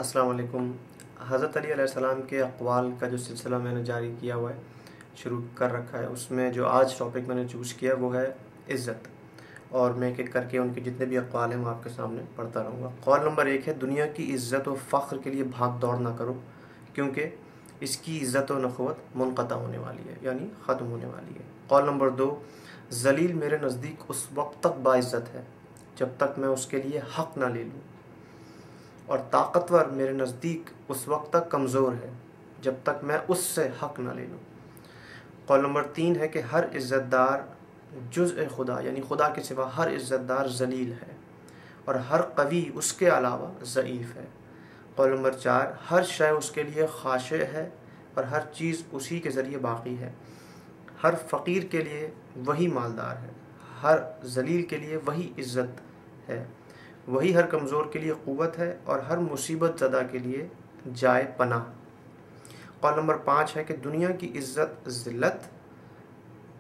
السلام علیکم۔ حضرت علی علیہ السلام کے اقوال کا جو سلسلہ میں نے جاری کیا ہوا ہے، شروع کر رکھا ہے، اس میں جو آج ٹاپک میں نے چوز کیا وہ ہے عزت، اور میں ایک ایک کر کے ان کے جتنے بھی اقوال ہیں وہ آپ کے سامنے پڑھتا رہوں گا۔ قول نمبر 1 ہے، دنیا کی عزت و فخر کے لیے بھاگ دوڑ نہ کرو، کیونکہ اس کی عزت و نخوت منقطع ہونے والی ہے، یعنی ختم ہونے والی ہے۔ قول نمبر 2، ذلیل میرے نزدیک اس وقت تک باعزت ہے جب تک میں اس کے لیے حق نہ لے لوں، اور طاقتور میرے نزدیک اس وقت تک کمزور ہے جب تک میں اس سے حق نہ لے لوں۔ قول نمبر 3 ہے کہ ہر عزت دار جزء خدا، یعنی خدا کے سوا ہر عزت دار ذلیل ہے، اور ہر قوی اس کے علاوہ ضعیف ہے۔ قول نمبر 4، ہر شے اس کے لیے خاشع ہے اور ہر چیز اسی کے ذریعے باقی ہے۔ ہر فقیر کے لیے وہی مالدار ہے، ہر ذلیل کے لیے وہی عزت ہے، وہی ہر کمزور کے لیے قوت ہے، اور ہر مصیبت زدہ کے لیے جائے پناہ۔ قول نمبر 5 ہے کہ دنیا کی عزت ذلت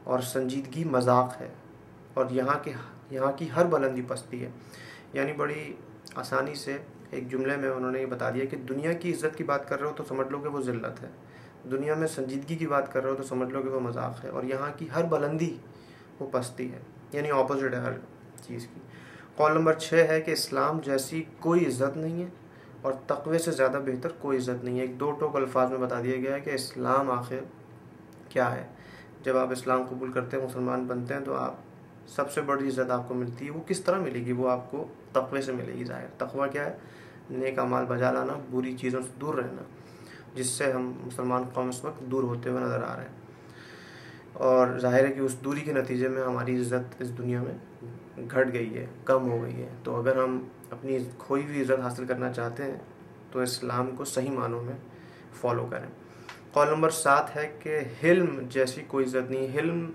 اور سنجیدگی مذاق ہے، اور یہاں کی ہر بلندی پستی ہے۔ یعنی بڑی آسانی سے ایک جملے میں انہوں نے یہ بتا دیا کہ دنیا کی عزت کی بات کر رہے ہو تو سمجھ لو کہ وہ ذلت ہے، دنیا میں سنجیدگی کی بات کر رہے ہو تو سمجھ لو کہ وہ مذاق ہے، اور یہاں کی ہر بلندی وہ پستی ہے، یعنی اپوزٹ ہے ہر چیز کی۔ قول نمبر 6 ہے کہ اسلام جیسی کوئی عزت نہیں ہے اور تقوی سے زیادہ بہتر کوئی عزت نہیں ہے۔ ایک دو ٹوک الفاظ میں بتا دیا گیا ہے کہ اسلام آخر کیا ہے۔ جب آپ اسلام قبول کرتے ہیں، مسلمان بنتے ہیں، تو آپ سب سے بڑی عزت آپ کو ملتی ہے، وہ کس طرح ملے گی؟ وہ آپ کو تقوی سے ملے گی ظاہر۔ تقوی کیا ہے؟ نیک اعمال بجا لانا، بری چیزوں سے دور رہنا، جس سے ہم مسلمان قوم اس وقت دور ہوتے ہوئے نظر آ رہے ہیں، اور ظاہر ہے کہ اس دوری کے نتیجے میں ہماری عزت اس دنیا میں گھٹ گئی ہے، کم ہو گئی ہے۔ تو اگر ہم اپنی کھوئی ہوئی عزت حاصل کرنا چاہتے ہیں تو اسلام کو صحیح معنوں میں فالو کریں۔ قول نمبر 7 ہے کہ حلم جیسی کوئی عزت نہیں۔ حلم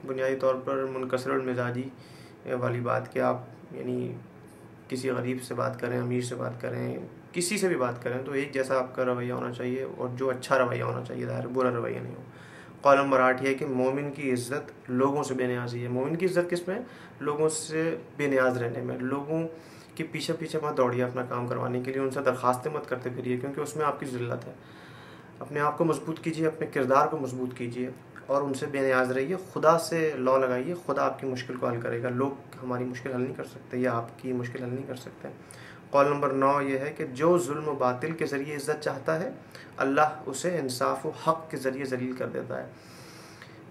بنیادی طور پر منکسر المزاجی والی بات، کہ آپ یعنی کسی غریب سے بات کریں، امیر سے بات کریں، کسی سے بھی بات کریں تو ایک جیسا آپ کا رویہ ہونا چاہیے، اور جو اچھا رویہ ہونا چاہیے، ظاہر برا رویہ نہیں ہو۔ قول نمبر 8 یہ ہے کہ مومن کی عزت لوگوں سے بے نیازی ہے۔ مومن کی عزت کس میں؟ لوگوں سے بے نیاز رہنے میں۔ لوگوں کے پیچھے پیچھے مت دوڑیے اپنا کام کروانے کے لیے، ان سے درخواستیں مت کرتے پھریے، کیونکہ اس میں آپ کی ذلت ہے۔ اپنے آپ کو مضبوط کیجیے، اپنے کردار کو مضبوط کیجیے، اور ان سے بے نیاز رہیے۔ خدا سے لا لگائیے، خدا آپ کی مشکل کو حل کرے گا۔ لوگ ہماری مشکل حل نہیں کر سکتے، یا آپ کی مشکل حل نہیں کر سکتے۔ قول نمبر 9 یہ ہے کہ جو ظلم و باطل کے ذریعے عزت چاہتا ہے، اللہ اسے انصاف و حق کے ذریعے ذلیل کر دیتا ہے۔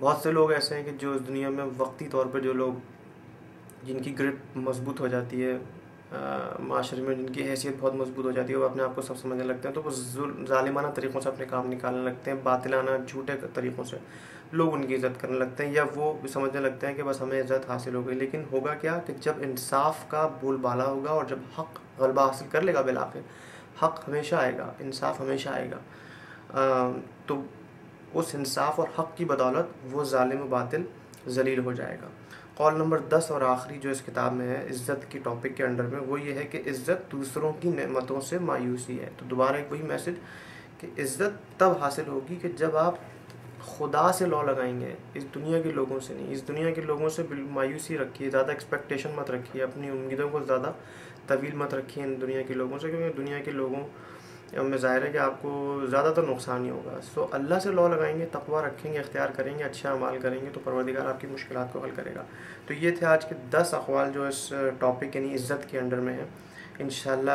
بہت سے لوگ ایسے ہیں کہ جو اس دنیا میں وقتی طور پہ، جو لوگ جن کی گرپ مضبوط ہو جاتی ہے، معاشرے میں جن کی حیثیت بہت مضبوط ہو جاتی ہے، وہ اپنے آپ کو سب سمجھنے لگتے ہیں، تو وہ ظالمانہ طریقوں سے اپنے کام نکالنے لگتے ہیں، باطلانہ جھوٹے طریقوں سے لوگ ان کی عزت کرنے لگتے ہیں، یا وہ سمجھنے لگتے ہیں کہ بس ہمیں عزت حاصل ہو گئی۔ لیکن ہوگا کیا کہ جب انصاف کا بول بالا ہوگا، اور جب حق غلبہ حاصل کر لے گا، بالآخر حق ہمیشہ آئے گا، انصاف ہمیشہ آئے گا، تو اس انصاف اور حق کی بدولت وہ ظالم و باطل ذلیل ہو جائے گا۔ قول نمبر 10 اور آخری جو اس کتاب میں ہے عزت کی ٹاپک کے انڈر میں، وہ یہ ہے کہ عزت دوسروں کی نعمتوں سے مایوسی ہے۔ تو دوبارہ ایک وہی میسج کہ عزت تب حاصل ہوگی کہ جب آپ خدا سے لا لگائیں گے، اس دنیا کے لوگوں سے نہیں۔ اس دنیا کے لوگوں سے مایوسی رکھیے، زیادہ ایکسپیکٹیشن مت رکھیے، اپنی امیدوں کو زیادہ طویل مت رکھیے ان دنیا کے لوگوں سے، کیونکہ دنیا کے لوگوں میں ظاہر ہے کہ آپ کو زیادہ تر نقصان ہی ہوگا۔ سو اللہ سے لا لگائیں گے، تقویٰ رکھیں گے، اختیار کریں گے، اچھا اعمال کریں گے، تو پروردگار آپ کی مشکلات کو حل کرے گا۔ تو یہ تھے آج کے 10 اقوال جو اس ٹاپک یعنی عزت کے انڈر میں ہیں۔ انشاءاللہ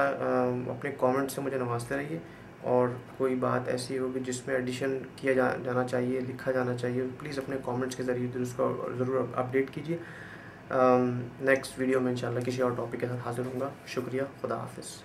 اپنے کامنٹ سے مجھے نوازتے رہیے، اور کوئی بات ایسی ہوگی جس میں ایڈیشن کیا جانا چاہیے، لکھا جانا چاہیے، پلیز اپنے کامنٹس کے ذریعے اس کو ضرور اپڈیٹ کیجیے۔ نیکسٹ ویڈیو میں انشاءاللہ کسی اور ٹاپک کے ساتھ حاضر ہوں گا۔ شکریہ، خدا حافظ۔